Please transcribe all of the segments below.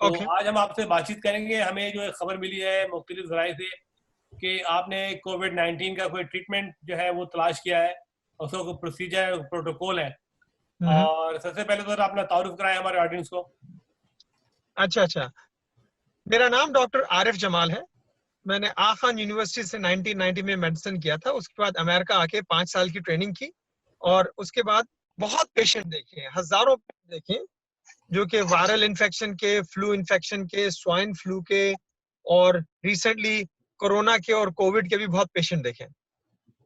तो ओके। आज हम आपसे बातचीत करेंगे। हमें जो एक खबर मिली है मुख्तलिफ ज़राए से कि आपने कोविड-19 का कोई ट्रीटमेंट जो है वो तलाश किया है, उसका कोई प्रोसीजर प्रोटोकॉल है। हम्म। और सबसे पहले तो अपना तारुफ कराएं हमारे ऑडियंस को। अच्छा अच्छा। मेरा नाम डॉक्टर आरिफ जमाल है। मैंने आखान यूनिवर्सिटी से 1990 में मेडिसिन किया था। उसके बाद अमेरिका आके 5 साल की ट्रेनिंग की और उसके बाद बहुत पेशेंट देखे हैं, हजारों देखे हैं, जो कि वायरल इन्फेक्शन के, फ्लू इन्फेक्शन के, स्वाइन फ्लू के और रिसेंटली कोरोना के और कोविड के भी बहुत पेशेंट देखे हैं।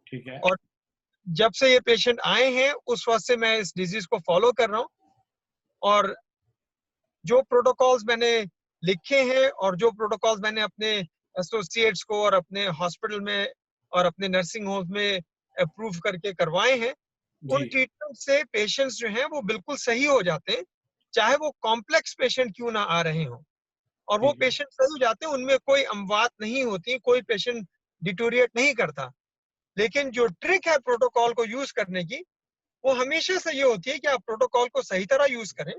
ठीक है। और जब से ये पेशेंट आए हैं उस वक्त से मैं इस डिजीज को फॉलो कर रहा हूँ और जो प्रोटोकॉल्स मैंने लिखे हैं और जो प्रोटोकॉल्स मैंने अपने एसोसिएट्स को और अपने हॉस्पिटल में और अपने नर्सिंग होम में अप्रूव करके करवाए हैं, जी। उन ट्रीटमेंट से पेशेंट्स जो हैं वो बिल्कुल सही हो जाते हैं, चाहे वो कॉम्प्लेक्स पेशेंट क्यों ना आ रहे हों। और वो ठीक है। पेशेंट सही हो जाते हैं, उनमें कोई अमवात नहीं होती, कोई पेशेंट डिटोरिएट नहीं करता। लेकिन जो ट्रिक है प्रोटोकॉल को यूज करने की, वो हमेशा से ये होती है कि आप प्रोटोकॉल को सही तरह यूज करें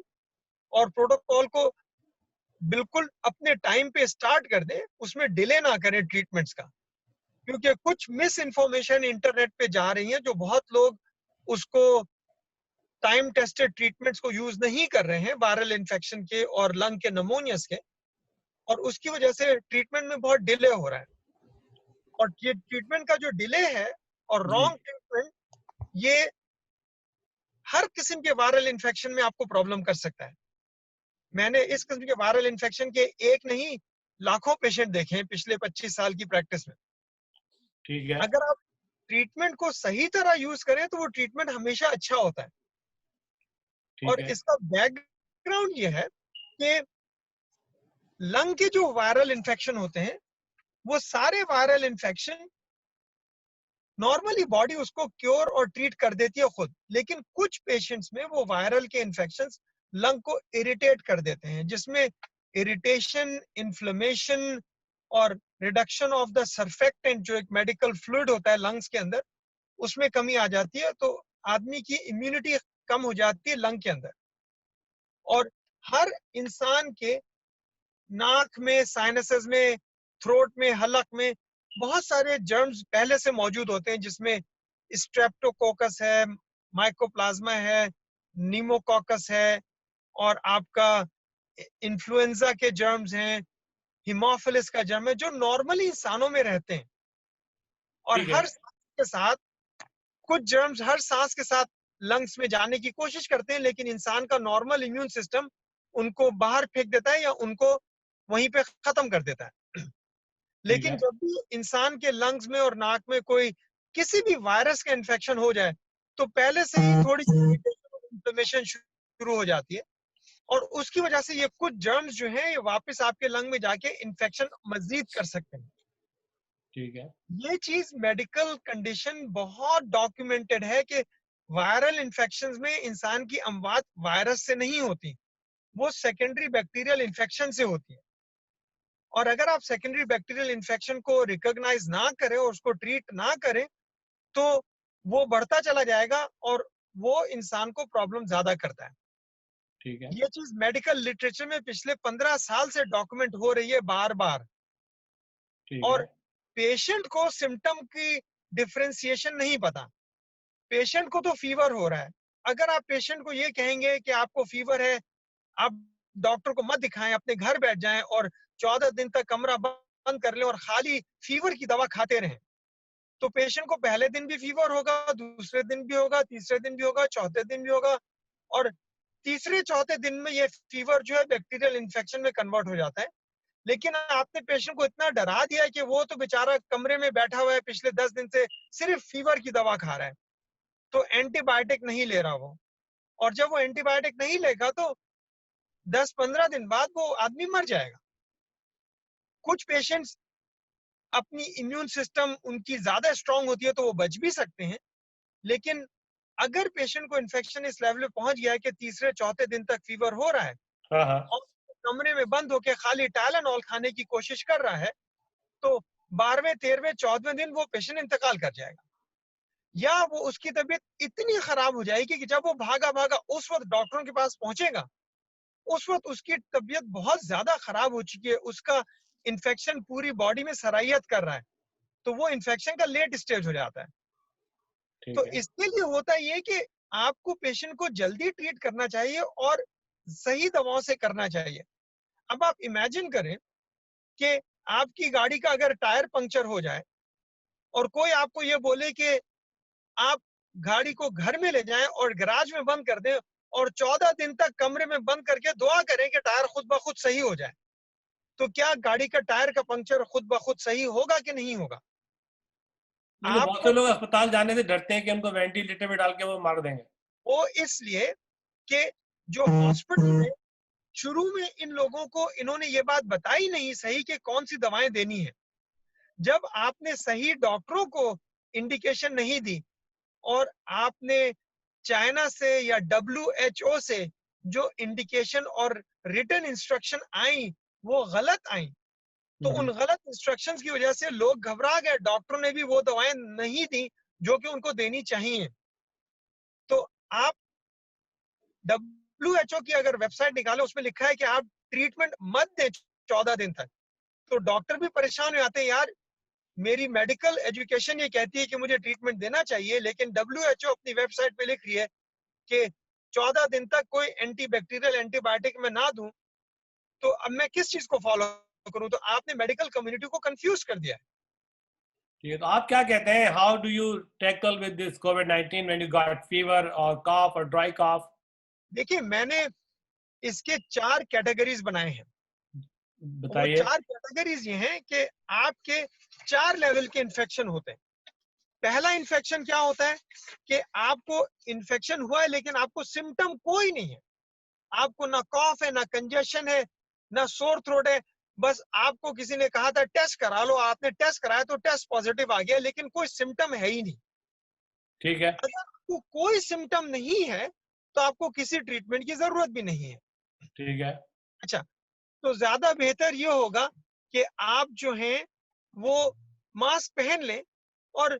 और प्रोटोकॉल को बिल्कुल अपने टाइम पे स्टार्ट कर दें, उसमें डिले ना करें ट्रीटमेंट्स का। क्योंकि कुछ मिस इन्फॉर्मेशन इंटरनेट पे जा रही है, जो बहुत लोग उसको टाइम टेस्टेड ट्रीटमेंट्स को यूज नहीं कर रहे हैं वायरल इन्फेक्शन के और लंग के नमोनियस के, और उसकी वजह से ट्रीटमेंट में बहुत डिले हो रहा है। और ये ट्रीटमेंट का जो डिले है और जी। रॉन्ग ट्रीटमेंट, ये हर किस्म के वायरल इन्फेक्शन में आपको प्रॉब्लम कर सकता है। मैंने इस किस्म के वायरल इन्फेक्शन के एक नहीं, लाखों पेशेंट देखे हैं पिछले 25 साल की प्रैक्टिस में। ठीक है। अगर आप ट्रीटमेंट को सही तरह यूज करें तो वो ट्रीटमेंट हमेशा अच्छा होता है। ठीक और है। इसका बैकग्राउंड ये है कि लंग के जो वायरल इन्फेक्शन होते हैं, वो सारे वायरल इन्फेक्शन नॉर्मली बॉडी उसको क्योर और ट्रीट कर देती है खुद, लेकिन कुछ पेशेंट्स में वो वायरल के इन्फेक्शंस लंग को इरिटेट कर देते हैं, जिसमें इरिटेशन, इन्फ्लेमेशन और रिडक्शन ऑफ द सर्फेक्टेंट, जो एक मेडिकल फ्लूइड होता है लंग्स के अंदर, उसमें कमी आ जाती है। तो आदमी की इम्यूनिटी कम हो जाती है लंग के अंदर। और हर इंसान के नाक में, साइनसेस में, थ्रोट में, हलक में बहुत सारे जर्म्स पहले से मौजूद होते हैं, जिसमें स्ट्रेप्टोकोकस है, माइकोप्लाज्मा है, नीमोकोकस है और आपका इन्फ्लुएंजा के जर्म्स हैं, हिमोफिलिस का जर्म है, जो नॉर्मली इंसानों में रहते हैं। और ठीक है। हर सांस के साथ कुछ जर्म्स हर सांस के साथ लंग्स में जाने की कोशिश करते हैं, लेकिन इंसान का नॉर्मल इम्यून सिस्टम उनको बाहर फेंक देता है या उनको वहीं पे खत्म कर देता है। ठीक लेकिन है। जब भी इंसान के लंग्स में और नाक में कोई किसी भी वायरस का इन्फेक्शन हो जाए, तो पहले से ही थोड़ी सी इन्फ्लेमेशन शुरू हो जाती है और उसकी वजह से ये कुछ जर्म्स जो हैं, ये वापस आपके लंग में जाके इन्फेक्शन मजीद कर सकते हैं। ठीक है। ये चीज मेडिकल कंडीशन बहुत डॉक्यूमेंटेड है कि वायरल इन्फेक्शंस में इंसान की अमवात वायरस से नहीं होती, वो सेकेंडरी बैक्टीरियल इन्फेक्शन से होती है। और अगर आप सेकेंडरी बैक्टीरियल इन्फेक्शन को रिकॉग्नाइज ना करें और उसको ट्रीट ना करें, तो वो बढ़ता चला जाएगा और वो इंसान को प्रॉब्लम ज्यादा करता है। ठीक है। ये चीज मेडिकल लिटरेचर में पिछले 15 साल से डॉक्यूमेंट हो रही है बार बार। ठीक और है। पेशेंट को सिम्टम की डिफरेंशिएशन नहीं पता। पेशेंट को तो फीवर हो रहा है, अगर आप पेशेंट को ये कहेंगे कि आपको फीवर है, आप डॉक्टर को मत दिखाएं, अपने घर बैठ जाएं और 14 दिन तक कमरा बंद कर लें और खाली फीवर की दवा खाते रहें, तो पेशेंट को पहले दिन भी फीवर होगा, दूसरे दिन भी होगा, तीसरे दिन भी होगा, चौथे दिन भी होगा। और तीसरे चौथे दिन में ये फीवर जो है बैक्टीरियल इन्फेक्शन में कन्वर्ट हो जाता है। लेकिन आपने पेशेंट को इतना डरा दिया है कि वो तो बेचारा कमरे में बैठा हुआ है, पिछले 10 दिन से सिर्फ फीवर की दवा खा रहा है, तो एंटीबायोटिक नहीं ले रहा वो। और जब वो एंटीबायोटिक नहीं लेगा तो 10-15 दिन बाद वो आदमी मर जाएगा। कुछ पेशेंट्स अपनी इम्यून सिस्टम उनकी ज्यादा स्ट्रांग होती है तो वो बच भी सकते हैं, लेकिन अगर पेशेंट को इन्फेक्शन इस लेवल पे पहुंच गया है कि तीसरे चौथे दिन तक फीवर हो रहा है हाँ, हाँ। और कमरे में बंद होकर खाली टाइलेनॉल खाने की कोशिश कर रहा है, तो 12वें 13वें 14वें दिन वो पेशेंट इंतकाल कर जाएगा। या वो उसकी तबीयत इतनी खराब हो जाएगी कि जब वो भागा भागा उस वक्त डॉक्टरों के पास पहुंचेगा, उस वक्त उसकी तबीयत बहुत ज्यादा खराब हो चुकी है, उसका इन्फेक्शन पूरी बॉडी में सरायत कर रहा है, तो वो इन्फेक्शन का लेट स्टेज हो जाता है। तो ठीक है। इसके लिए होता ये कि आपको पेशेंट को जल्दी ट्रीट करना चाहिए और सही दवाओं से करना चाहिए। अब आप इमेजिन करें कि आपकी गाड़ी का अगर टायर पंक्चर हो जाए और कोई आपको ये बोले कि आप गाड़ी को घर में ले जाएं और गैराज में बंद कर दें और 14 दिन तक कमरे में बंद करके दुआ करें कि टायर खुद ब खुद सही हो जाए, तो क्या गाड़ी का टायर का पंक्चर खुद ब खुद सही होगा कि नहीं होगा? लेकिन बहुत से आपको लोग अस्पताल जाने से डरते हैं कि उनको वेंटिलेटर में डाल के वो मार देंगे। वो इसलिए कि जो हॉस्पिटल में शुरू में इन लोगों को इन्होंने ये बात बताई नहीं सही कि कौन सी दवाएं देनी है। जब आपने सही डॉक्टरों को इंडिकेशन नहीं दी और आपने चाइना से या WHO से जो इंडिकेशन और रिटन इंस्ट्रक्शन आई वो गलत आई, तो उन गलत इंस्ट्रक्शंस की वजह से लोग घबरा गए, डॉक्टरों ने भी वो दवाएं नहीं दी जो कि उनको देनी चाहिए। तो आप WHO की अगर वेबसाइट निकालो उसमें लिखा है कि आप ट्रीटमेंट मत दें 14 दिन तक, तो डॉक्टर भी परेशान हो जाते हैं, यार मेरी मेडिकल एजुकेशन ये कहती है कि मुझे ट्रीटमेंट देना चाहिए, लेकिन WHO अपनी वेबसाइट पे लिख रही है कि 14 दिन तक कोई एंटीबैक्टीरियल एंटीबायोटिक मैं ना दूं, तो अब मैं किस चीज को फॉलो करूं? तो आपने मेडिकल कम्युनिटी को कंफ्यूज कर दिया है। ठीक है, तो आप क्या कहते हैं, how do you tackle with this covid when you got fever और कॉफ और ड्राई कॉफ? देखिए, मैंने इसके 4 कैटेगरीज बनाए हैं। वो बताइए। 4 कैटेगरीज ये हैं कि आपके 4 लेवल के इन्फेक्शन होते हैं। पहला इन्फेक्शन क्या होता है कि आपको इन्फेक्शन हुआ है लेकिन आपको सिम्टम कोई नहीं है, आपको ना कॉफ है, ना कंजेशन है, ना सोर थ्रोट है, बस आपको किसी ने कहा था टेस्ट करा लो, आपने टेस्ट कराया तो टेस्ट पॉजिटिव आ गया, लेकिन कोई सिम्टम है ही नहीं। ठीक है। अगर आपको कोई सिम्टम नहीं है तो आपको किसी ट्रीटमेंट की जरूरत भी नहीं है। ठीक है। अच्छा, तो ज्यादा बेहतर ये होगा कि आप जो हैं वो मास्क पहन लें और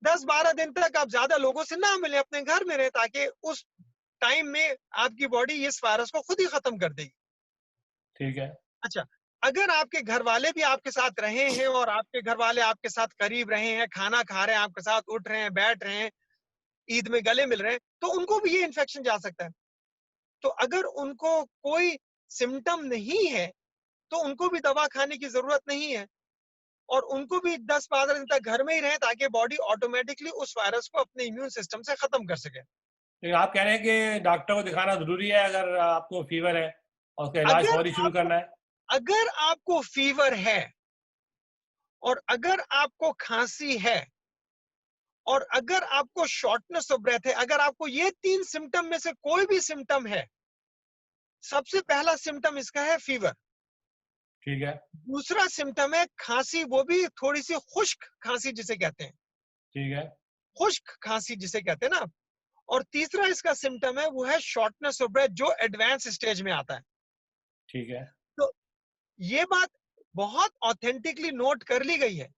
10-12 दिन तक आप ज्यादा लोगों से ना मिलें, अपने घर में रहें, ताकि उस टाइम में आपकी बॉडी इस वायरस को खुद ही खत्म कर देगी। ठीक है। अच्छा, अगर आपके घर वाले भी आपके साथ रहे हैं और आपके घर वाले आपके साथ करीब रहे हैं, खाना खा रहे हैं, आपके साथ उठ रहे हैं, बैठ रहे हैं, ईद में गले मिल रहे हैं, तो उनको भी ये इन्फेक्शन जा सकता है। तो अगर उनको कोई सिम्टम नहीं है तो उनको भी दवा खाने की जरूरत नहीं है और उनको भी 10-12 दिन तक घर में ही रहें ताकि बॉडी ऑटोमेटिकली उस वायरस को अपने इम्यून सिस्टम से खत्म कर सके। लेकिन आप कह रहे हैं कि डॉक्टर को दिखाना ज़रूरी है अगर आपको फीवर है और उसका इलाज अगर फौरी शुरू आपको करना है? अगर आपको फीवर है और अगर आपको खांसी है और अगर आपको शॉर्टनेस ऑफ ब्रेथ है, अगर आपको ये 3 सिम्टम में से कोई भी सिम्टम है, सबसे पहला सिम्टम इसका है फीवर। ठीक है। दूसरा सिम्टम है खांसी, वो भी थोड़ी सी खुश्क खांसी जिसे कहते हैं, ठीक है। खुश्क खांसी जिसे कहते हैं ना। और तीसरा इसका सिम्टम है वो है शॉर्टनेस ऑफ ब्रेथ, जो एडवांस स्टेज में आता है। ठीक है। तो ये बात बहुत ऑथेंटिकली नोट कर ली गई है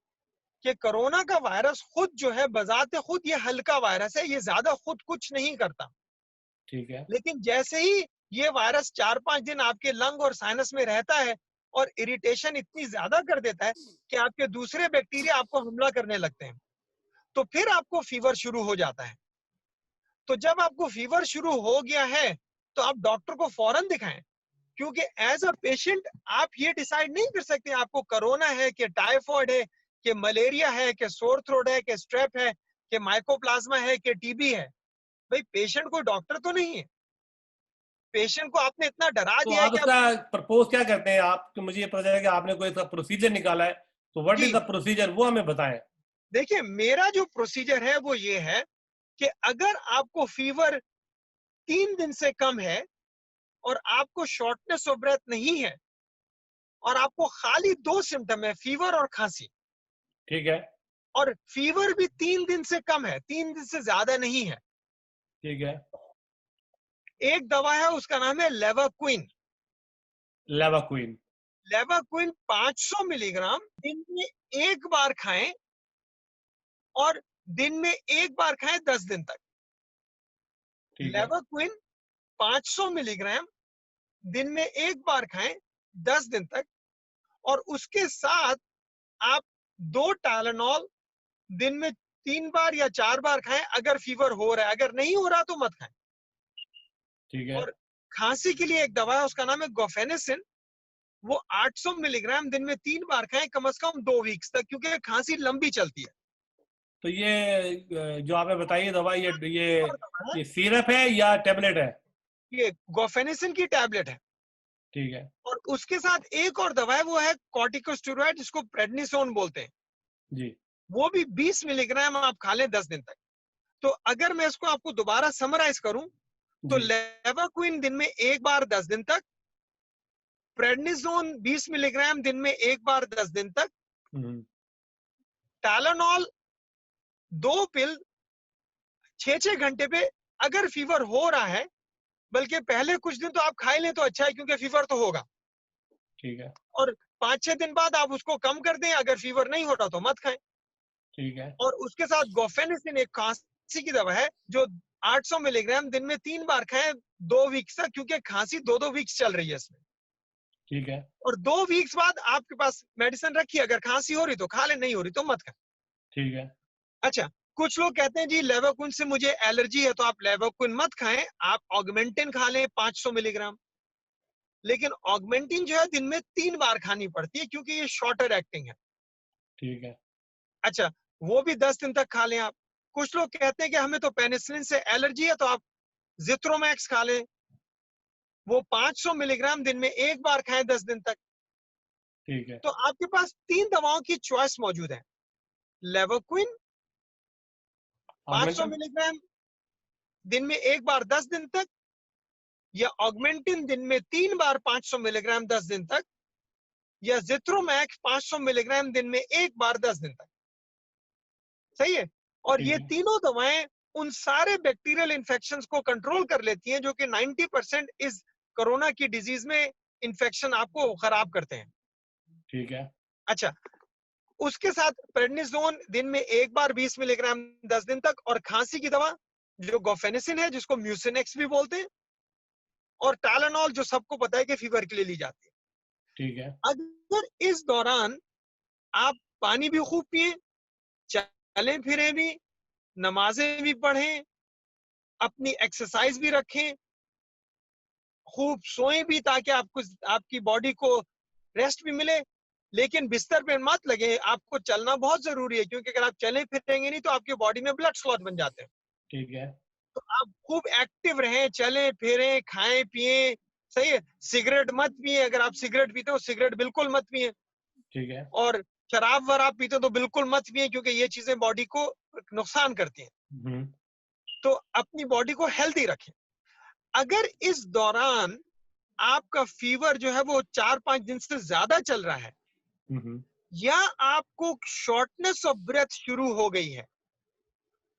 कि कोरोना का वायरस खुद जो है बजाते खुद ये हल्का वायरस है, ये ज्यादा खुद कुछ नहीं करता, ठीक है। लेकिन जैसे ही ये वायरस 4-5 दिन आपके लंग और साइनस में रहता है और इरिटेशन इतनी ज्यादा कर देता है कि आपके दूसरे बैक्टीरिया आपको हमला करने लगते हैं, तो फिर आपको फीवर शुरू हो जाता है। तो जब आपको फीवर शुरू हो गया है तो आप डॉक्टर को फौरन दिखाएं, क्योंकि एज अ पेशेंट आप ये डिसाइड नहीं कर सकते आपको कोरोना है कि टाइफॉइड है कि मलेरिया है कि सोर थ्रोट है कि स्ट्रेप है कि माइकोप्लाज्मा है कि टीबी है। भाई, पेशेंट कोई डॉक्टर तो नहीं है, पेशेंट को आपने इतना डरा तो दिया है आप कि अब उसका प्रपोज क्या करते हैं आप? तो मुझे ये पता चला कि आपने कोई इसका प्रोसीजर निकाला है, तो what is ji, the procedure, वो हमें बताएं। देखिए मेरा जो प्रोसीजर है वो ये है कि अगर आपको फीवर 3 दिन से कम है और आपको शॉर्टनेस ऑफ ब्रेथ नहीं है और आपको खाली 2 सिम्टम है, फीवर और खांसी, ठीक है। और फीवर भी 3 दिन से कम है, 3 दिन से ज्यादा नहीं है, ठीक है। एक दवा है उसका नाम है लेवाक्विन। लेवाक्विन। लेवाक्विन 500 मिलीग्राम दिन में एक बार खाएं और दिन में एक बार खाएं 10 दिन तक। ठीक है। लेवाक्विन 500 मिलीग्राम दिन में 1 बार खाएं 10 दिन तक, और उसके साथ आप 2 टाइलेनॉल दिन में 3 बार या 4 बार खाएं अगर फीवर हो रहा है। अगर नहीं हो रहा तो मत खाएं। ठीक है। और खांसी के लिए एक दवा है, उसका नाम है गोफेनेसिन। वो 800 मिलीग्राम दिन में 3 बार खाएं कम से कम 2 वीक्स तक, क्योंकि खांसी लंबी चलती है। तो ये जो आपने बताई दवा, और दवा है, ये सिरप है या टेबलेट है? ये गोफेनेसिन की टैबलेट है। ठीक है। और उसके साथ एक और दवा है, वो है कॉर्टिकोस्टेरॉइड, जिसको प्रेडनिसोन बोलते हैं। जी। वो भी 20 मिलीग्राम आप खा लें 10 दिन तक। तो अगर मैं इसको आपको दोबारा समराइज करूं, तो जी। लेवोक्विन दिन में 1 बार 10 दिन तक, प्रेडनिसोन 20 मिलीग्राम दिन में 1 बार 10 दिन तक, हम्म। टाइलेनॉल 2 पिल 6-6 घंटे पे अगर फीवर हो रहा है। बल्कि पहले कुछ दिन तो आप खा ही लें तो अच्छा है, क्योंकि फीवर तो होगा। ठीक है। और 5-6 दिन बाद आप उसको कम कर दें, अगर फीवर नहीं हो रहा तो मत खाएं। ठीक है। और उसके साथ गोफेनेसिन एक खांसी की दवा है, जो 800 मिलीग्राम दिन में 3 बार खाएं 2 वीक्स तक, क्योंकि खांसी 2-2 वीक्स चल रही है इसमें। ठीक है। और 2 वीक्स बाद आपके पास मेडिसिन रखी, अगर खांसी हो रही तो खा ले, नहीं हो रही तो मत खाएं। ठीक है। अच्छा, कुछ लोग कहते हैं जी लेवोक्विन से मुझे एलर्जी है, तो आप लेवोक्विन मत खाएं, आप ऑगमेंटिन खा लें 500 मिलीग्राम। लेकिन ऑगमेंटिन जो है दिन में 3 बार खानी पड़ती है, क्योंकि ये शॉर्टर एक्टिंग है। ठीक है। अच्छा, वो भी 10 दिन तक खा लें आप। कुछ लोग कहते हैं कि हमें तो पेनिसिलिन से एलर्जी है, तो आप जिथ्रोमैक्स खा लें। वो 500 मिलीग्राम दिन में 1 बार खाएं 10 दिन तक। ठीक है। तो आपके पास 3 दवाओं की चॉइस मौजूद है। लेवोक्विन 500 ऑगमेंटन। मिलीग्राम दिन में 1 बार 10 दिन तक, या ऑगमेंटिन दिन में 3 बार 500 मिलीग्राम 10 दिन तक, या जिथ्रोमैक्स 500 मिलीग्राम दिन में 1 बार 10 दिन तक। सही है। और ठीक ये है। तीनों दवाएं उन सारे बैक्टीरियल इन्फेक्शंस को कंट्रोल कर लेती हैं, जो कि 90% इस कोरोना की डिजीज में इन्फेक्शन आपको खराब करते हैं। ठीक है। अच्छा, उसके साथ प्रेडनिसोन दिन में 1 बार 20 मिलीग्राम 10 दिन तक, और खांसी की दवा जो गोफेनेसिन है, जिसको म्यूसिनेक्स भी बोलते हैं, और टाइलेनॉल जो सबको पता है कि फीवर के लिए ली जाती है। ठीक है। अगर इस दौरान आप पानी भी खूब पिए, चलें फिरें भी, नमाजें भी पढ़ें, अपनी एक्सरसाइज भी रखें, खूब सोएं भी, ताकि आपको आपकी बॉडी को रेस्ट भी मिले, लेकिन बिस्तर पे मत लगे। आपको चलना बहुत जरूरी है, क्योंकि अगर आप चले फिरेंगे नहीं तो आपकी बॉडी में ब्लड क्लॉट बन जाते हैं। ठीक है। तो आप खूब एक्टिव रहें, चलें फिरें, खाएं पिएं। सही है। सिगरेट मत पिए, अगर आप सिगरेट पीते हो सिगरेट बिल्कुल मत पिए। ठीक है। और शराब वराब पीते हो तो बिल्कुल मत पिए, क्योंकि ये चीजें बॉडी को नुकसान करती हैं। हम्म। तो अपनी बॉडी को हेल्दी रखें। अगर इस दौरान आपका फीवर जो है वो 4-5 दिन से ज्यादा चल रहा है, हम्म। या आपको शॉर्टनेस ऑफ ब्रेथ शुरू हो गई है,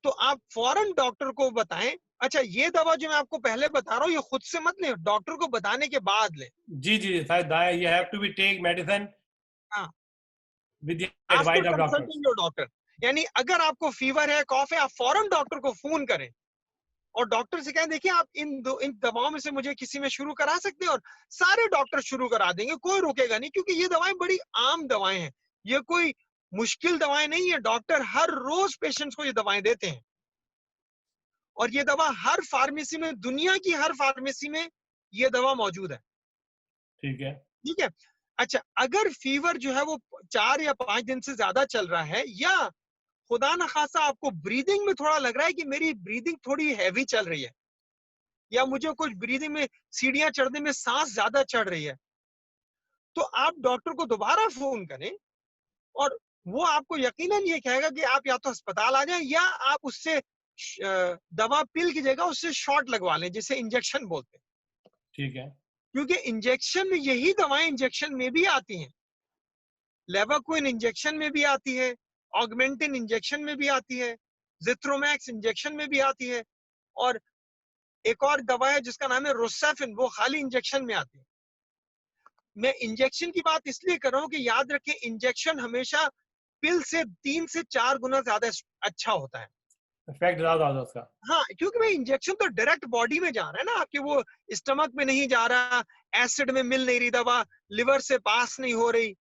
तो आप फौरन डॉक्टर को बताएं। अच्छा, ये दवा जो मैं आपको पहले बता रहा हूँ, ये खुद से मत लें, डॉक्टर को बताने के बाद लें। जी जी, शायद you have to be take medicine हाँ, with the after advice of doctors. Consulting your doctor. यानी अगर आपको फीवर है, कॉफ है, आप फौरन डॉक्टर को फोन करें, और डॉक्टर से कहें देखिए आप इन दवाओं में से मुझे किसी में शुरू करा सकते हैं, और सारे डॉक्टर शुरू करा देंगे, कोई रुकेगा नहीं, क्योंकि ये दवाएं बड़ी आम दवाएं हैं। ये कोई मुश्किल दवाएं नहीं है। डॉक्टर हर रोज पेशेंट्स को ये दवाएं देते हैं, और ये दवा हर फार्मेसी में, दुनिया की हर फार्मेसी में ये दवा मौजूद है। ठीक है। ठीक है। अच्छा, अगर फीवर जो है वो 4 या 5 दिन से ज्यादा चल रहा है, या खुदा न खासा आपको ब्रीदिंग में थोड़ा लग रहा है कि मेरी ब्रीदिंग थोड़ी हैवी चल रही है, या मुझे कुछ ब्रीदिंग में सीढ़ियां चढ़ने में सांस ज्यादा चढ़ रही है, तो आप डॉक्टर को दोबारा फोन करें, और वो आपको यकीनन ये कहेगा कि आप या तो अस्पताल आ जाएं, या आप उससे दवा पिल की जगह उससे शॉट लगवा लें, जिसे इंजेक्शन बोलते हैं। ठीक है। क्योंकि इंजेक्शन में यही दवाएं इंजेक्शन में भी आती हैं। लेवोक्विन इंजेक्शन में भी आती है, ऑगमेंटिन इंजेक्शन में भी आती है, जिथ्रोमैक्स इंजेक्शन में भी आती है, और एक और दवा है जिसका नाम है रोसेफिन, वो खाली इंजेक्शन में आती है। मैं इंजेक्शन की बात इसलिए कर रहा हूं कि याद रखें, इंजेक्शन हमेशा पिल से 3 से 4 गुना ज्यादा अच्छा होता है। इफेक्ट ज्यादा होता है उसका। हाँ, क्योंकि भाई इंजेक्शन तो डायरेक्ट बॉडी में जा रहा है ना, आपके वो स्टमक में नहीं जा रहा, एसिड में मिल नहीं रही दवा, लिवर से पास नहीं हो रही।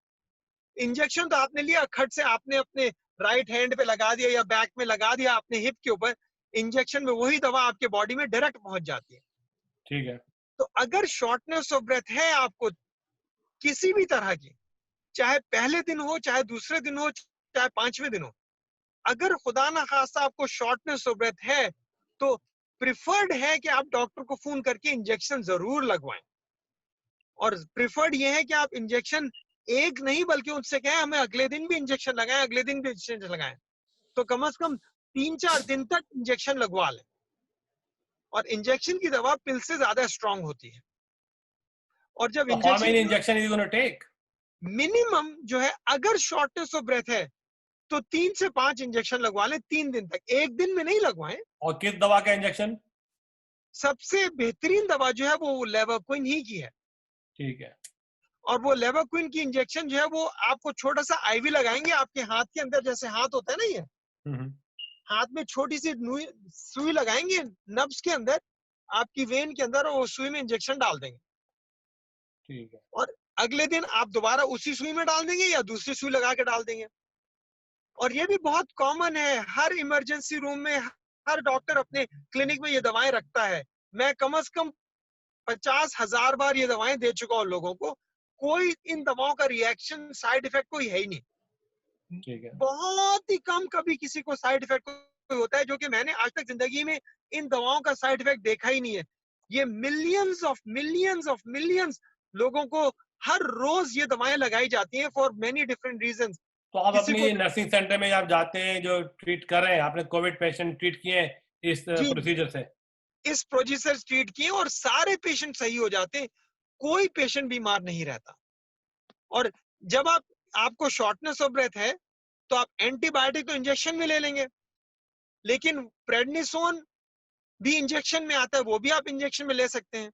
इंजेक्शन तो आपने लिया, खट से आपने अपने राइट हैंड पे लगा दिया या बैक में लगा दिया, आपने हिप के ऊपर, इंजेक्शन में वही दवा आपके बॉडी में डायरेक्ट पहुंच जाती है। ठीक है। तो अगर शॉर्टनेस ऑफ ब्रेथ है आपको किसी भी तरह की, चाहे पहले दिन हो, चाहे दूसरे दिन हो, चाहे 5वें दिन हो, अगर खुदा ना खास्ता आपको शॉर्टनेस ऑफ ब्रेथ है, तो प्रिफर्ड है कि आप डॉक्टर को फोन करके इंजेक्शन जरूर लगवाएं। और प्रिफर्ड ये है कि आप इंजेक्शन एक नहीं बल्कि उनसे कहें हमें अगले दिन भी इंजेक्शन लगाएं, अगले दिन भी इंजेक्शन लगाएं। तो कम से कम 3-4 दिन तक इंजेक्शन लगवा लें। और इंजेक्शन की दवा पिल से ज्यादा स्ट्रांग होती है। और जब तो how many injection injection is gonna take? Minimum जो है, अगर शॉर्टनेस ऑफ ब्रेथ है तो 3 से 5 इंजेक्शन लगवा लें 3 दिन तक, एक दिन में नहीं लगवाएं। और किस दवा का इंजेक्शन? सबसे बेहतरीन दवा जो है वो लेवोक्विन ही की है। ठीक है। और वो लेवोक्विन की इंजेक्शन जो है वो आपको छोटा सा आईवी लगाएंगे आपके हाथ के अंदर, जैसे हाथ होता है ना, ये हाथ में छोटी सी सुई लगाएंगे नब्स के अंदर, आपकी वेन के अंदर, और वो सुई में इंजेक्शन डाल देंगे। ठीक है। और अगले दिन आप दोबारा उसी सुई में डाल देंगे या दूसरी सुई लगा के डाल देंगे। और ये भी बहुत कॉमन है, हर इमरजेंसी रूम में हर डॉक्टर अपने क्लिनिक में ये दवाएं रखता है। मैं कम से कम 50,000 बार ये दवाएं दे चुका हूं लोगों को, कोई इन दवाओं का रिएक्शन साइड इफेक्ट कोई है ही नहीं। ठीक है। बहुत ही कम कभी किसी को साइड इफेक्ट कोई होता है, जो कि मैंने आज तक जिंदगी में इन दवाओं का साइड इफेक्ट देखा ही नहीं है। ये मिलियंस ऑफ मिलियंस लोगों को हर रोज ये दवाएं लगाई जाती हैं फॉर मेनी डिफरेंट रीजंस। तो आप किसी को अपनी नर्सिंग सेंटर में आप जाते हैं जो ट्रीट कर रहे हैं, आपने कोविड पेशेंट ट्रीट किए हैं इस जी प्रोसीजर से? इस प्रोसीजर ट्रीट किए और सारे पेशेंट सही हो जाते हैं, कोई पेशेंट बीमार नहीं रहता। और जब आपको शॉर्टनेस ऑफ ब्रेथ है तो आप एंटीबायोटिक तो इंजेक्शन में ले लेंगे, लेकिन प्रेडनिसोन भी इंजेक्शन में आता है, वो भी आप इंजेक्शन में ले सकते हैं।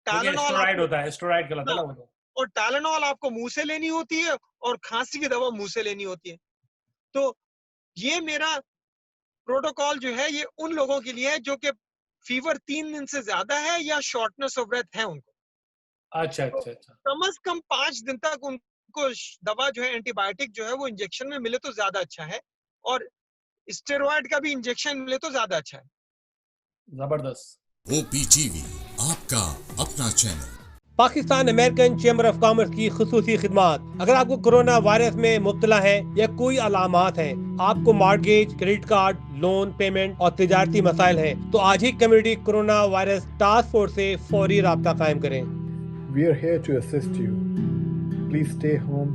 टाइलेनॉल स्टेरॉइड आपको, होता है, स्टेरॉइड कहलाता है हाँ, ना वो तो। और टाइलेनॉल आपको मुंह से लेनी होती है और खांसी की दवा मुंह से लेनी होती है। तो ये मेरा प्रोटोकॉल जो है ये उन लोगों के लिए है जो कि फीवर 3 दिन से ज्यादा है या शॉर्टनेस ऑफ ब्रेथ है उनको। अच्छा तो अच्छा अच्छा। कम से कम 5 दिन तक उनको दवा जो है, एंटीबायोटिक जो है वो इंजेक्शन में मिले तो ज्यादा अच्छा है, और स्टेरॉइड का भी इंजेक्शन मिले तो ज्यादा अच्छा है। जबरदस्त। OPTV, आपका अपना channel. Pakistan American chamber of commerce की खुसूसी खिदमात। अगर आपको कोरोना वायरस में मुब्तला है या कोई अलामात हैं, आपको mortgage, credit card, loan payment और तिजारती मसाइल हैं, तो आज ही community corona virus task force से फौरी राब्ता कायम करें। We are here to assist you. Please stay home.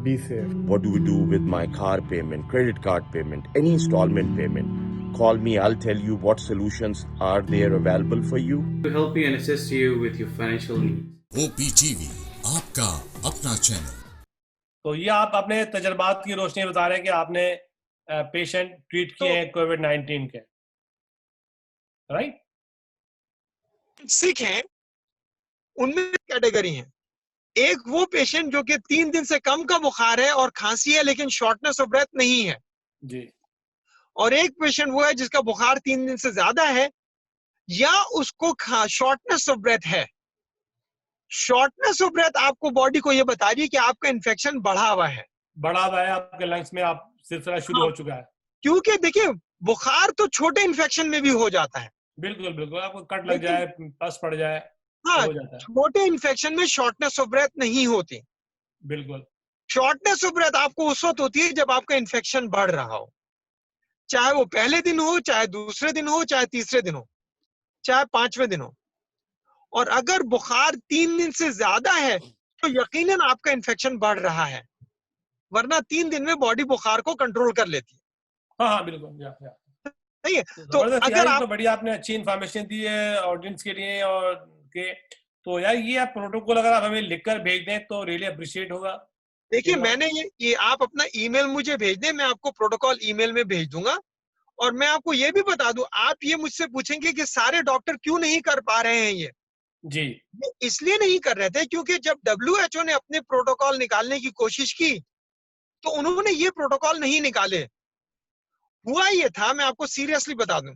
Be safe. What do we do with my car payment, credit card payment, any installment payment? Call me, I'll tell you what solutions are there available for you. To help you and assist you with your financial needs. OPTV, आपका अपना channel. तो ये आप अपने तजर्बात की रोशनी में बता रहे हैं कि आपने पेशेंट ट्रीट किए हैं कोविड-19 के, राइट? सिख हैं, उनमें कैटेगरी है। एक वो पेशेंट जो कि 3 दिन से कम का बुखार है और खांसी है लेकिन शॉर्टनेस ऑफ ब्रेथ नहीं है, जी। और एक पेशेंट वो है जिसका बुखार 3 दिन से ज्यादा है या उसको शॉर्टनेस ऑफ ब्रेथ है। शॉर्टनेस ऑफ ब्रेथ आपको बॉडी को ये बता रही है कि आपका इन्फेक्शन बढ़ा हुआ है, बढ़ा हुआ है आपके लंग्स में, आप सिलसिला शुरू हो चुका है। क्योंकि देखिए बुखार तो छोटे इन्फेक्शन में भी हो जाता है। बिल्कुल बिल्कुल, आपको कट लग जाए, पस पड़ जाए, हाँ, हो जाता है। छोटे इन्फेक्शन में शॉर्टनेस ऑफ ब्रेथ नहीं होती। बिल्कुल। शॉर्टनेस ऑफ ब्रेथ आपको उस वक्त होती है जब आपका इन्फेक्शन बढ़ रहा हो, चाहे वो पहले दिन हो, चाहे दूसरे दिन हो, चाहे तीसरे दिन हो, चाहे 5वें दिन हो। और अगर बुखार 3 दिन से ज्यादा है तो यकीनन आपका इन्फेक्शन बढ़ रहा है, वरना 3 दिन में बॉडी बुखार को कंट्रोल कर लेती है। हाँ हाँ बिल्कुल, नहीं है तो जबरदस्त अगर यार, आप तो बढ़िया आपने अच्छी इन्फॉर्मेशन दी है ऑडियंस के लिए। और के तो यार ये आप प्रोटोकॉल अगर आप हमें लिखकर भेज दें तो रियली अप्रिशिएट होगा। देखिए, मैंने ये आप अपना ईमेल मुझे भेज दें, मैं आपको प्रोटोकॉल ईमेल में भेज दूंगा। और मैं आपको ये भी बता दूं, आप ये मुझसे पूछेंगे कि सारे डॉक्टर क्यों नहीं कर पा रहे हैं ये इसलिए नहीं कर रहे थे क्योंकि जब WHO ने अपने प्रोटोकॉल निकालने की कोशिश की तो उन्होंने ये प्रोटोकॉल नहीं निकाले। हुआ ये था, मैं आपको सीरियसली बता दूं,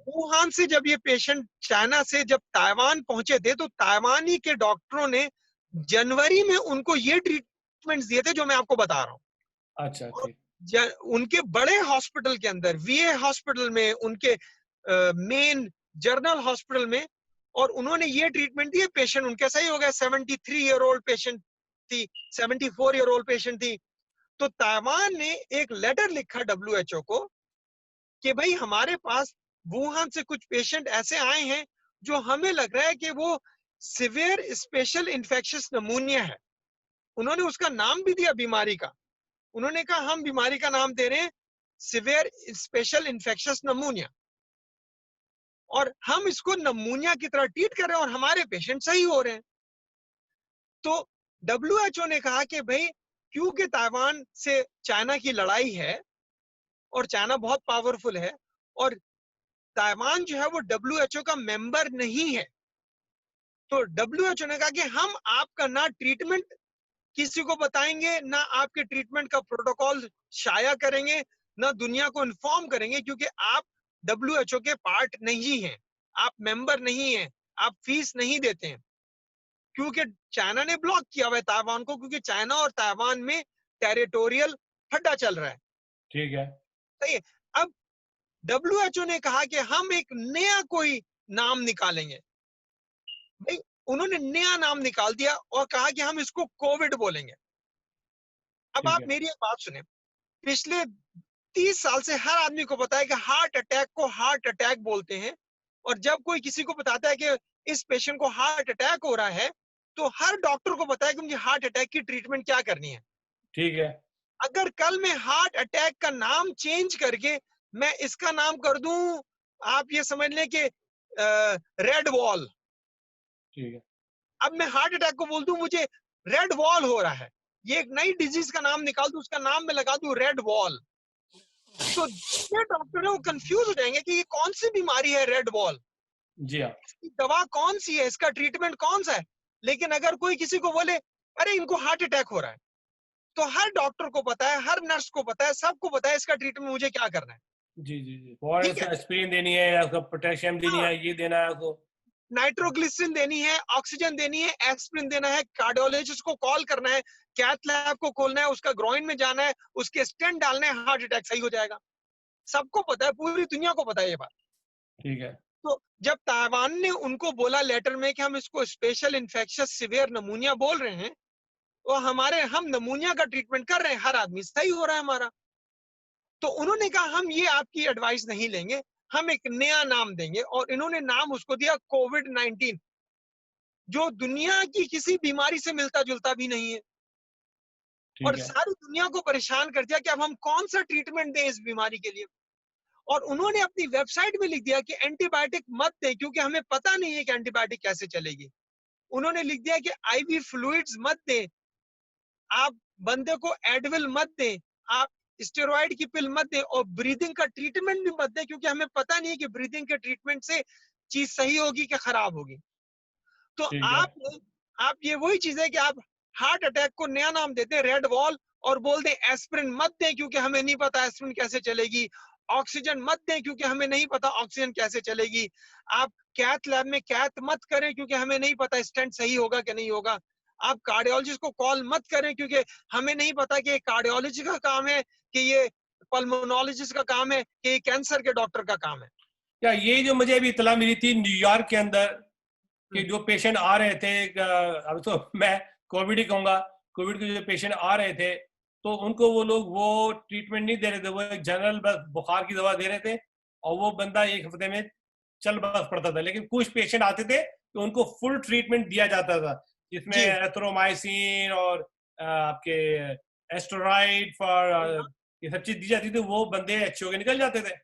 वुहान से जब ये पेशेंट चाइना से जब ताइवान पहुंचे थे, तो ताइवानी के डॉक्टरों ने जनवरी में उनको ये ट्रीटमेंट्स दिए थे जो मैं आपको बता रहा हूँ। अच्छा और ठीक। उनके बड़े हॉस्पिटल के अंदर, वीए हॉस्पिटल में, उनके मेन जर्नल हॉस्पिटल में, और उन्होंने ये ट्रीटमेंट दिए। पेशेंट उनके सही हो गया। 73 ईयर ओल्ड पेशेंट थी, 74 ईयर ओल्ड पेशेंट थी। तो ताइवान ने एक लेटर लिखा डब्ल्यूएचओ को कि भाई हमारे पास वुहान से कुछ पेशेंट ऐसे आए हैं जो हमें लग रहा है कि वो सिवियर स्पेशल इन्फेक्शियस नमूनिया है। उन्होंने उसका नाम भी दिया बीमारी का। उन्होंने कहा हम बीमारी का नाम दे रहे हैं सिवियर स्पेशल इन्फेक्शियस नमूनिया, और हम इसको नमूनिया की तरह ट्रीट कर रहे हैं और हमारे पेशेंट सही हो रहे हैं। तो डब्ल्यूएचओ ने कहा कि भाई क्योंकि ताइवान से चाइना की लड़ाई है और चाइना बहुत पावरफुल है, और ताइवान जो है वो डब्ल्यूएचओ का मेंबर नहीं है, तो डब्ल्यूएचओ ने कहा कि हम आपका ना ट्रीटमेंट किसी को बताएंगे, ना आपके ट्रीटमेंट का प्रोटोकॉल शाया करेंगे, ना दुनिया को इन्फॉर्म करेंगे, क्योंकि आप डब्ल्यूएचओ के पार्ट नहीं हैं, आप मेंबर नहीं हैं, आप फीस नहीं देते हैं। क्योंकि चाइना ने ब्लॉक किया हुआ है ताइवान को, क्योंकि चाइना और ताइवान में टेरिटोरियल फड्डा चल रहा है। ठीक है। सही है। अब डब्ल्यूएचओ ने कहा कि हम एक नया कोई नाम निकालेंगे। भाई उन्होंने नया नाम निकाल दिया और कहा कि हम इसको कोविड बोलेंगे। अब ठीक आप है। मेरी एक बात सुने, पिछले 30 साल से हर आदमी को पता है कि हार्ट अटैक को हार्ट अटैक बोलते हैं, और जब कोई किसी को बताता है कि इस पेशेंट को हार्ट अटैक हो रहा है, तो हर डॉक्टर को पता है कि मुझे हार्ट अटैक की ट्रीटमेंट क्या करनी है। ठीक है। अगर कल मैं हार्ट अटैक का नाम चेंज करके मैं इसका नाम कर दूं, आप ये समझ लें कि रेड वॉल, ठीक है। अब मैं हार्ट अटैक को बोल दूं मुझे रेड वॉल हो रहा है, ये एक नई डिजीज का नाम निकाल दूं, उसका नाम मैं लगा दूं रेड वॉल, तो जितने डॉक्टर है वो कंफ्यूज हो जाएंगे कि ये कौन सी बीमारी है रेड वॉल, जी हाँ। इसकी दवा कौन सी है, इसका ट्रीटमेंट कौन सा है। लेकिन अगर कोई किसी को बोले अरे इनको हार्ट अटैक हो रहा है, तो हर डॉक्टर को पता है, हर नर्स को पता है, सबको पता है इसका ट्रीटमेंट मुझे क्या करना है। जी जी जी, और ठीक है। एस्पिरिन देनी है या पोटेशियम देनी हाँ, है, ये देना है उसको। नाइट्रोग्लिसरिन देनी है, ऑक्सीजन देनी है, एस्पिरिन देना है, कार्डियोलॉजिस्ट को कॉल करना है, कैथ लैब को खोलना है, उसका ग्रोइन में जाना है, उसके स्टेंट डालना है, हार्ट अटैक सही हो जाएगा। सबको पता है, पूरी दुनिया को पता है ये बात। ठीक है। तो जब ताइवान ने उनको बोला लेटर में कि हम इसको स्पेशल इन्फेक्शियस सिवियर नमूनिया बोल रहे हैं, तो हम नमूनिया का ट्रीटमेंट कर रहे हैं, हर आदमी सही हो रहा है हमारा, तो उन्होंने कहा हम ये आपकी एडवाइस नहीं लेंगे, हम एक नया नाम देंगे, और इन्होंने नाम उसको दिया कोविड-19, जो दुनिया की किसी बीमारी से मिलता जुलता भी नहीं है, और ठीक है। सारी दुनिया को परेशान कर दिया कि अब हम कौन सा ट्रीटमेंट दें इस बीमारी के लिए। और उन्होंने अपनी वेबसाइट में लिख दिया कि एंटीबायोटिक मत दें, क्योंकि हमें पता नहीं है कि एंटीबायोटिक कैसे चलेगी। उन्होंने लिख दिया कि आईवी फ्लूइड्स मत दें, आप बंदे को एडविल मत दें, आप स्टेरॉइड की पिल मत दें, और ब्रीदिंग का ट्रीटमेंट भी मत दें, क्योंकि हमें पता नहीं है कि ब्रीदिंग के ट्रीटमेंट से चीज सही होगी कि खराब होगी। तो ठीक है। आप ये वही चीज है कि आप हार्ट अटैक को नया नाम देते हैं रेड वॉल, और बोल दें एस्पिरिन मत दें क्योंकि हमें नहीं पता एस्पिरिन कैसे चलेगी, ऑक्सीजन मत दें क्योंकि हमें नहीं पता ऑक्सीजन कैसे चलेगी, आप कैथ लैब में कैथ मत करें क्योंकि हमें नहीं पता स्टेंट सही होगा कि नहीं होगा, आप कार्डियोलॉजिस्ट को कॉल मत करें क्योंकि हमें नहीं पता कि कार्डियोलॉजी का काम है कि ये पल्मोनोलॉजिस्ट का काम है कि ये कैंसर के डॉक्टर का काम है। क्या ये जो मुझे अभी इतला मिली थी न्यूयॉर्क के अंदर कि जो पेशेंट आ रहे थे, अब तो मैं कोविड ही कहूंगा, कोविड के जो पेशेंट आ रहे थे तो उनको वो लोग वो ट्रीटमेंट नहीं दे रहे थे, वो एक जनरल बस बुखार की दवा दे रहे थे और वो बंदा एक हफ्ते में चल बस पड़ता था। लेकिन कुछ पेशेंट आते थे तो उनको फुल ट्रीटमेंट दिया जाता था, जिसमें जी एथ्रोमाइसिन और आपके एस्टेरॉइड फॉर ये सब चीज दी जाती थी, वो बंदे अच्छे होके निकल जाते थे।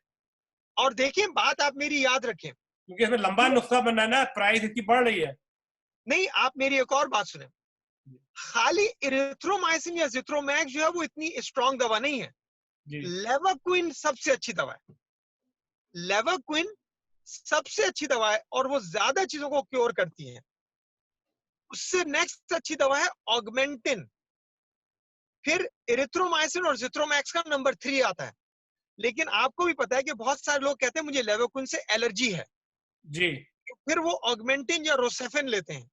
और देखिए बात आप मेरी याद रखें, क्योंकि इसमें लंबा नुस्खा बनना है ना, प्राइस इसकी बढ़ रही है। नहीं आप मेरी एक और बात सुने, खाली इरिथ्रोमाइसिन या जिथ्रोमैक्स जो है वो इतनी स्ट्रॉन्ग दवा नहीं है, जी। लेवोक्विन सबसे अच्छी दवा है, लेवोक्विन सबसे अच्छी दवा है और वो ज्यादा चीजों को क्योर करती है। उससे नेक्स्ट अच्छी दवा है ऑगमेंटिन, फिर इरिथ्रोमाइसिन और जिथ्रोमैक्स का नंबर 3 आता है। लेकिन आपको भी पता है कि बहुत सारे लोग कहते हैं मुझे लेवोक्विन से एलर्जी है, जी। तो फिर वो ऑगमेंटिन या रोसेफिन लेते हैं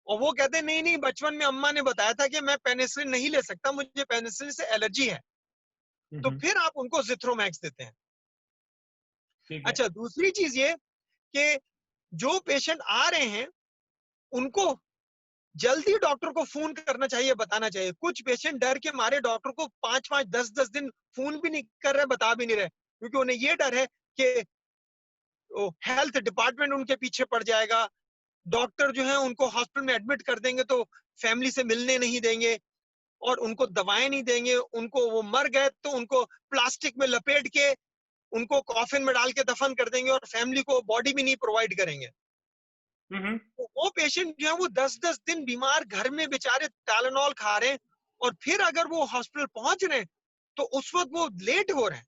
और वो कहते हैं नहीं नहीं, बचपन में अम्मा ने बताया था कि मैं पेनिसिलिन नहीं ले सकता, मुझे पेनिसिलिन से एलर्जी है, तो फिर आप उनको जिथ्रोमैक्स देते हैं। ठीक है। अच्छा, दूसरी चीज ये कि जो पेशेंट आ रहे हैं उनको जल्दी डॉक्टर को फोन करना चाहिए, बताना चाहिए। कुछ पेशेंट डर के मारे डॉक्टर को 5-5, 10-10 दिन फोन भी नहीं कर रहे, बता भी नहीं रहे, क्योंकि उन्हें ये डर है कि हेल्थ डिपार्टमेंट उनके पीछे पड़ जाएगा, डॉक्टर जो है उनको हॉस्पिटल में एडमिट कर देंगे तो फैमिली से मिलने नहीं देंगे और उनको दवाएं नहीं देंगे, उनको वो मर गए तो उनको प्लास्टिक में लपेट के उनको कॉफिन में डाल के दफन कर देंगे और फैमिली को बॉडी भी नहीं प्रोवाइड करेंगे। तो वो पेशेंट जो है वो 10-10 दिन बीमार घर में बेचारे टाइलेनॉल खा रहे हैं और फिर अगर वो हॉस्पिटल पहुंच रहे हैं तो उस वक्त वो लेट हो रहे हैं।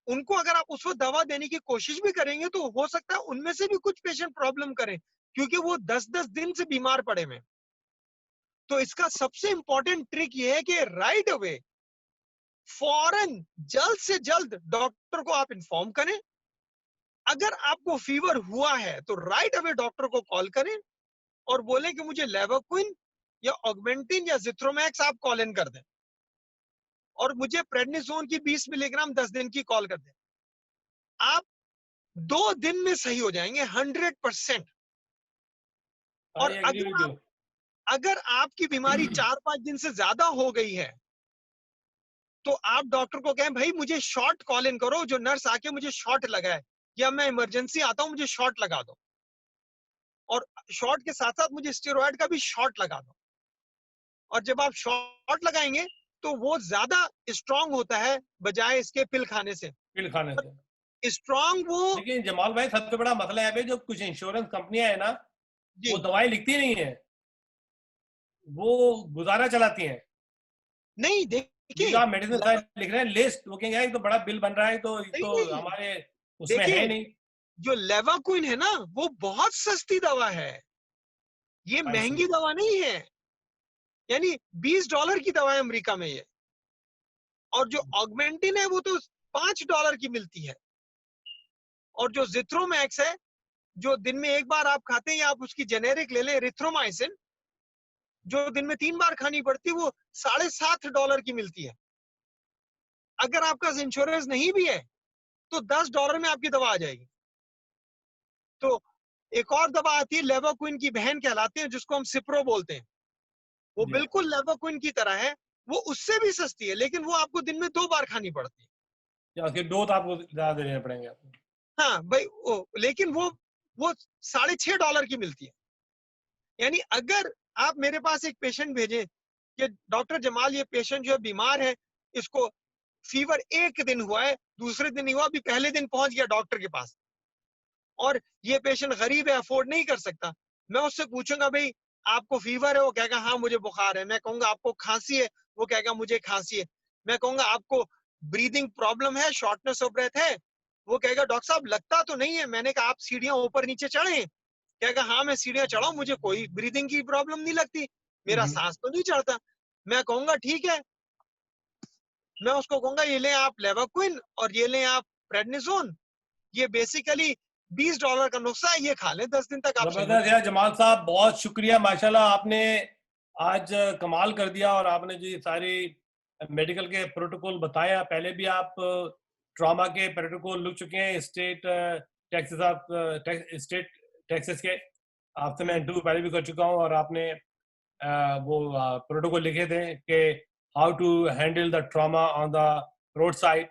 उनको अगर आप उस वक्त दवा देने की कोशिश भी करेंगे तो हो सकता है उनमें से भी कुछ पेशेंट प्रॉब्लम करें, क्योंकि वो 10-10 दिन से बीमार पड़े हुए। तो इसका सबसे इंपॉर्टेंट ट्रिक ये है कि राइट अवे फौरन जल्द से जल्द डॉक्टर को आप इन्फॉर्म करें। अगर आपको फीवर हुआ है तो राइट अवे डॉक्टर को कॉल करें और बोलें कि मुझे लेवोक्विन या ऑगमेंटिन या जिथ्रोमैक्स आप कॉल इन कर दें और मुझे प्रेडनिसोन की 20 मिलीग्राम 10 दिन की कॉल कर दें। आप 2 दिन में सही हो जाएंगे 100%। और अगर आपकी बीमारी 4-5 दिन से ज्यादा हो गई है तो आप डॉक्टर को कहें भाई मुझे शॉट कॉल इन करो, जो नर्स आके मुझे शॉट लगाए, या मैं इमरजेंसी आता हूं मुझे शॉट लगा दो, और शॉट के साथ साथ मुझे स्टेरॉइड का भी शॉट लगा दो। और जब आप शॉट लगाएंगे तो वो ज्यादा स्ट्रांग होता है बजाय इसके पिल खाने से। स्ट्रांग वो। लेकिन जमाल भाई सबसे बड़ा मसला है जो कुछ इंश्योरेंस कंपनियां है ना, वो दवाई लिखती नहीं है, वो गुजारा चलाती हैं। नहीं देखिए, आप मेडिसिन साइड लिख रहे हैं लिस्ट, वो कहेंगे तो बड़ा बिल बन रहा है तो हमारे उसमें है नहीं। जो लेवोक्विन है ना वो बहुत सस्ती दवा है, ये महंगी दवा नहीं है, यानी $20 की दवा है अमेरिका में ये। और जो ऑगमेंटिन है वो तो $5 की मिलती है। और जो जिथ्रोमैक्स है जो दिन में एक बार आप खाते हैं, या आप उसकी जेनेरिक ले लें एरिथ्रोमाइसिन, जो दिन में 3 बार खानी पड़ती है, वो $7.5 की मिलती है। अगर आपका इंश्योरेंस नहीं भी है तो $10 में आपकी दवा आ जाएगी। तो एक और दवा आती है लेवोक्विन की बहन कहलाती है, जिसको हम सिप्रो बोलते हैं, वो बिल्कुल लेवोक्विन की तरह है, वो उससे भी सस्ती है, लेकिन वो आपको दिन में 2 बार खानी पड़ती है। डोज आपको ज्यादा देने पड़ेंगे आपको। हाँ भाई, लेकिन वो $6.5 की मिलती है। यानी अगर आप मेरे पास एक पेशेंट भेजें कि डॉक्टर जमाल ये पेशेंट जो है बीमार है, इसको फीवर एक दिन हुआ है, दूसरे दिन नहीं हुआ, अभी पहले दिन पहुंच गया डॉक्टर के पास, और ये पेशेंट गरीब है, अफोर्ड नहीं कर सकता, मैं उससे पूछूंगा भाई आपको फीवर है, वो कहेगा हाँ मुझे बुखार है। मैं कहूंगा आपको खांसी है, वो कहेगा मुझे खांसी है। मैं कहूंगा आपको ब्रीदिंग प्रॉब्लम है, शॉर्टनेस ऑफ ब्रेथ है, वो कहेगा डॉक्टर साहब लगता तो नहीं है। मैंने कहा आप सीढ़ियां ऊपर नीचे चढ़े? कहेगा हाँ मैं सीढ़ियां चढ़ा हूं, मुझे कोई ब्रीदिंग की प्रॉब्लम नहीं लगती, मेरा सांस तो नहीं चढ़ता। मैं कहूंगा ठीक है, मैं उसको कहूंगा ये लें आप लेवोक्विन और ये लें आप प्रेडनिसोन, ये बेसिकली $20 का नुस्खा है, ये खा लें 10 दिन तक आप। जबरदस्त यार जमाल साहब, बहुत शुक्रिया, माशाल्लाह आपने आज कमाल कर दिया। और आपने जो सारी मेडिकल के प्रोटोकॉल बताया, पहले भी आप ट्रॉमा के प्रोटोकॉल लिख चुके हैं स्टेट टेक्सास के, आपसे मैं इंटरव्यू पहले भी कर चुका हूँ, और आपने वो प्रोटोकॉल लिखे थे कि how to handle the trauma on the road side.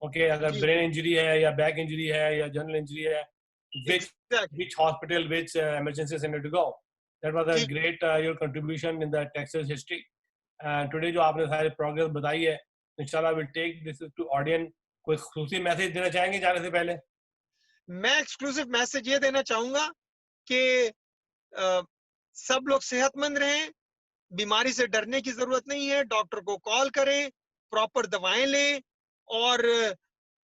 Okay, अगर ब्रेन इंजरी है या बैक इंजरी है या जनरल इंजरी है, which hospital, which emergency center to go. That was a great your contribution in the Texas history. And today जो आपने सारे progress बताई है, इंशाल्लाह we'll take this to audience. कोई खुशी मैसेज देना चाहेंगे जाने से पहले? मैं एक्सक्लूसिव मैसेज ये देना चाहूंगा कि सब लोग सेहतमंद रहें, बीमारी से डरने की जरूरत नहीं है, डॉक्टर को कॉल करें, प्रॉपर दवाएं लें, और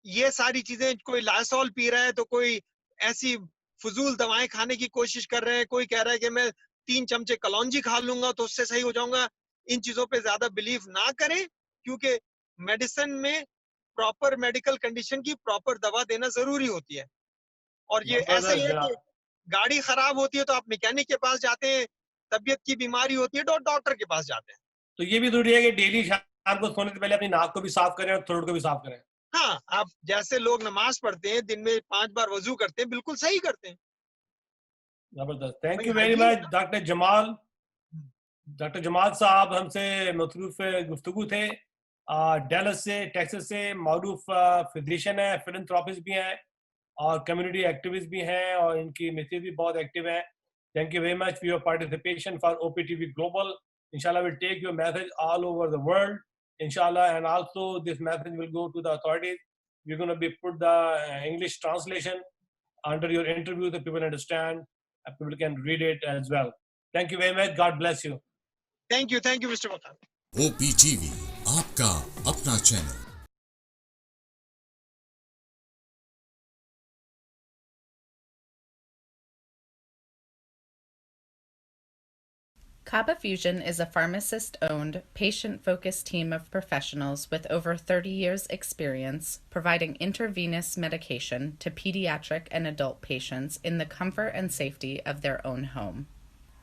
ये सारी चीजें, कोई लाइसॉल पी रहा है तो कोई ऐसी फजूल दवाएं खाने की कोशिश कर रहे हैं, कोई कह रहा है कि मैं 3 चमचे कलौंजी खा लूंगा तो उससे सही हो जाऊंगा, इन चीजों पे ज्यादा बिलीव ना करें, क्योंकि मेडिसिन में प्रॉपर मेडिकल कंडीशन की प्रॉपर दवा देना जरूरी होती है। और ये ऐसा ही है कि गाड़ी खराब होती है तो आप मैकेनिक के पास जाते हैं, तबीयत की बीमारी होती है तो डॉक्टर के पास जाते हैं। तो ये भी जरूरी है कि डेली शाम को सोने से पहले अपनी नाक को भी साफ करें और थ्रोट को भी साफ करें। हाँ, आप जैसे लोग नमाज पढ़ते हैं, दिन में 5 बार वजू करते हैं, बिल्कुल सही करते हैं। जबरदस्त। Thank you very much doctor Jamal. Doctor Jamal साहब हमसे मसरूफ गुफ्तगू थे डैलस से, टेक्सास से। मारूफ फिजिशियन है, फिलैंथ्रोपिस्ट भी हैं और कम्युनिटी एक्टिविस्ट भी हैं और इनकी मिसेज भी बहुत एक्टिव हैं। Thank you very much for your participation for OPTV Global. Inshallah, we'll take your message all over the world. Inshallah, and also this message will go to the authorities. We're going to be put the English translation under your interview so people understand. People can read it as well. Thank you very much. God bless you. Thank you, Mr. Waqar. OPTV, आपका अपना channel. Kaba Fusion is a pharmacist-owned, patient-focused team of professionals with over 30 years' experience providing intravenous medication to pediatric and adult patients in the comfort and safety of their own home.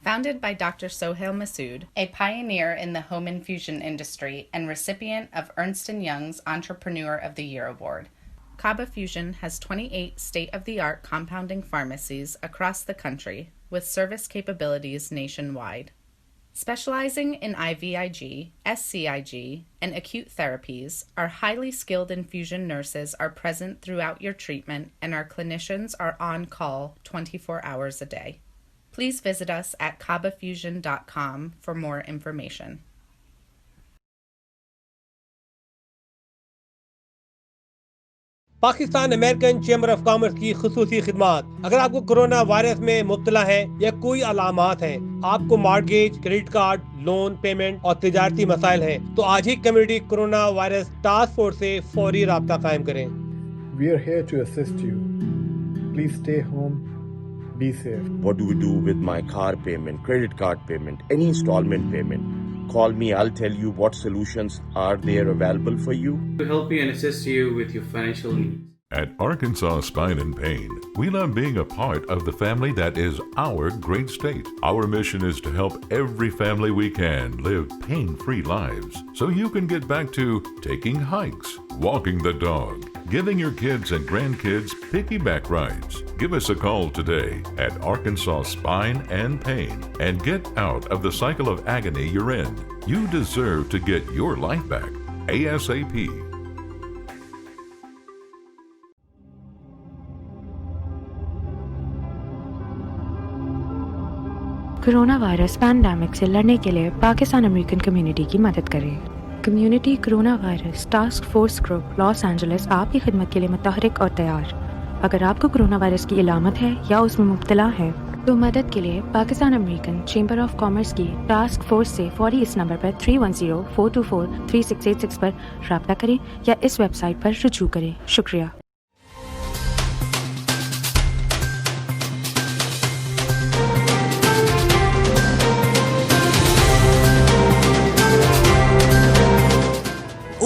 Founded by Dr. Sohail Masood, a pioneer in the home infusion industry and recipient of Ernst & Young's Entrepreneur of the Year Award, Kaba Fusion has 28 state-of-the-art compounding pharmacies across the country with service capabilities nationwide. Specializing in IVIG, SCIG, and acute therapies, our highly skilled infusion nurses are present throughout your treatment and our clinicians are on call 24 hours a day. Please visit us at kabafusion.com for more information. Pakistan American chamber of commerce की खुसूसी खिदमात। अगर आपको corona virus में मुब्तला है या कोई अलामात हैं, आपको mortgage, credit card, loan payment और तिजारती मसाइल हैं, तो आज ही community corona virus task force से फौरी राब्ता कायम करें। We are here to assist you. Please stay home. Be safe. What do we do with my car payment, credit card payment, any installment payment? Call me, I'll tell you what solutions are there available for you. To help you and assist you with your financial needs. At Arkansas Spine and Pain, we love being a part of the family that is our great state. Our mission is to help every family we can live pain-free lives so you can get back to taking hikes, walking the dog, giving your kids and grandkids piggyback rides. Give us a call today at Arkansas Spine and Pain and get out of the cycle of agony you're in. You deserve to get your life back ASAP. Corona virus pandemic से लड़ने के लिए Pakistan American community की मदद करें। Community corona virus task force group Los Angeles आपकी खिदमत के लिए मुतहरिक और तैयार। अगर आपको कोरोना वायरस की इलामत है या उसमें मुब्तला है तो मदद के लिए Pakistan American chamber of commerce की टास्क फोर्स से फौरी इस नंबर पर 310-424-3686 पर रब्ता करें या इस वेबसाइट पर रुजू करें। शुक्रिया।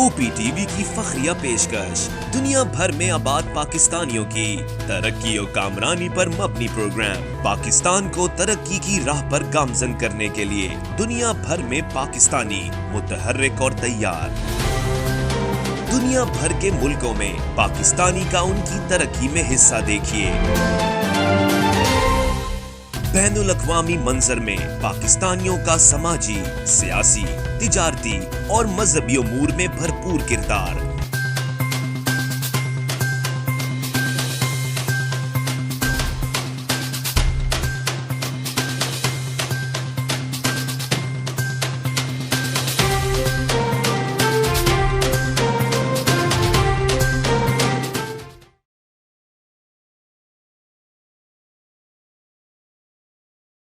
OPTV की फखरिया पेशकश दुनिया भर में आबाद पाकिस्तानियों की तरक्की और कामरानी पर मबनी प्रोग्राम पाकिस्तान को तरक्की की राह पर गामजन करने के लिए दुनिया भर में पाकिस्तानी मुतहर्रिक और तैयार। दुनिया भर के मुल्कों में पाकिस्तानी का उनकी तरक्की में हिस्सा देखिए। बैनुल अक़वामी मंजर में पाकिस्तानियों का समाजी, सियासी, तिजारती और मजहबी उमूर में भरपूर किरदार